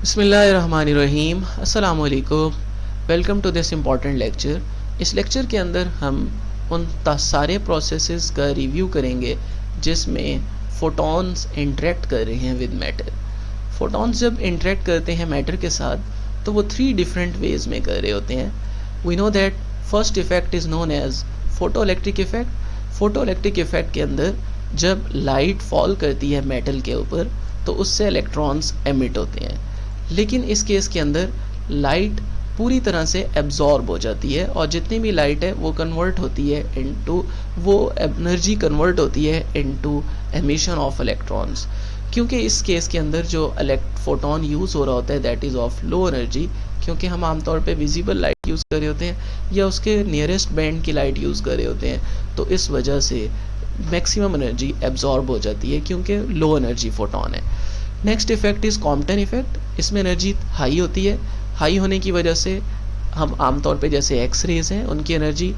बिस्मिल्लाहिर्रहमानिर्रहीम। अस्सलामु अलैकुम। Welcome to this important lecture. इस लेक्चर के अंदर हम उन सारे प्रोसेसेस का रिव्यू करेंगे जिसमें फ़ोटॉन्स इंटरेक्ट कर रहे हैं विद मैटर। फ़ोटॉन्स जब इंटरेक्ट करते हैं मैटर के साथ तो वो 3 डिफरेंट वेज़ में कर रहे होते हैं। We know that first effect is known as photoelectric effect. Photoelectric effect के अंदर जब लाइट फॉल करती है मेटल के ऊपर तो उससे इलेक्ट्रॉन्स एमिट होते हैं, लेकिन इस केस के अंदर लाइट पूरी तरह से एब्जॉर्ब हो जाती है और जितनी भी लाइट है वो कन्वर्ट होती है इनटू वो एनर्जी कन्वर्ट होती है इनटू एमिशन ऑफ इलेक्ट्रॉन्स। क्योंकि इस केस के अंदर जो फोटोन यूज़ हो रहा होता है that is of low energy, क्योंकि हम आमतौर पे विजिबल लाइट यूज़ कर रहे होते हैं या उसके नियरेस्ट बैंड की लाइट यूज़ कर रहे होते हैं, तो इस वजह से मैक्सिमम एनर्जी एब्जॉर्ब हो जाती है क्योंकि लो एनर्जी फोटोन है। Next effect is Compton effect. इसमें एनर्जी हाई होती है। हाई होने की वजह से हम आमतौर पे जैसे एक्स रेज़ हैं उनकी एनर्जी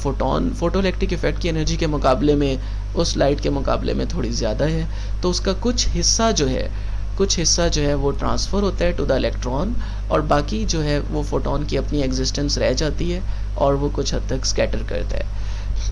फोटोइलेक्ट्रिक इफेक्ट की एनर्जी के मुकाबले में उस लाइट के मुकाबले में थोड़ी ज़्यादा है, तो उसका कुछ हिस्सा जो है वो ट्रांसफ़र होता है टू द इलेक्ट्रॉन और बाकी जो है वो फोटोन की अपनी एग्जिस्टेंस रह जाती है और वो कुछ हद तक स्कैटर करता है।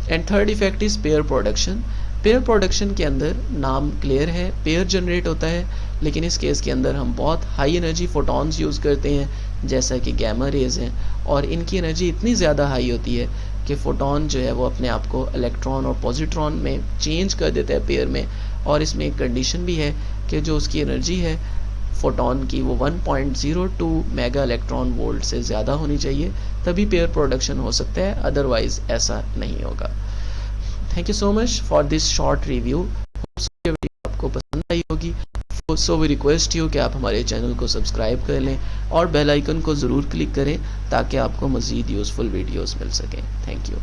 And third effect is pair production. Pair production के अंदर नाम क्लियर है, पेयर जनरेट होता है, लेकिन इस केस के अंदर हम बहुत हाई एनर्जी फोटॉन्स यूज़ करते हैं जैसा कि गैमा रेज़ हैं और इनकी एनर्जी इतनी ज़्यादा हाई होती है कि फ़ोटॉन जो है वो अपने आप को इलेक्ट्रॉन और पॉजिट्रॉन में चेंज कर देता है पेयर में। और इसमें एक कंडीशन भी है कि जो उसकी एनर्जी है फ़ोटॉन की वो 1.02 मेगा इलेक्ट्रॉन वोल्ट से ज़्यादा होनी चाहिए, तभी पेयर प्रोडक्शन हो सकता है, अदरवाइज़ ऐसा नहीं होगा। Thank you so much for this short review. Video आपको पसंद आई होगी, सो वी रिक्वेस्ट यू कि आप हमारे चैनल को सब्सक्राइब कर लें और बेल आइकन को ज़रूर क्लिक करें ताकि आपको मज़ीद यूज़फुल वीडियोस मिल सकें। Thank you.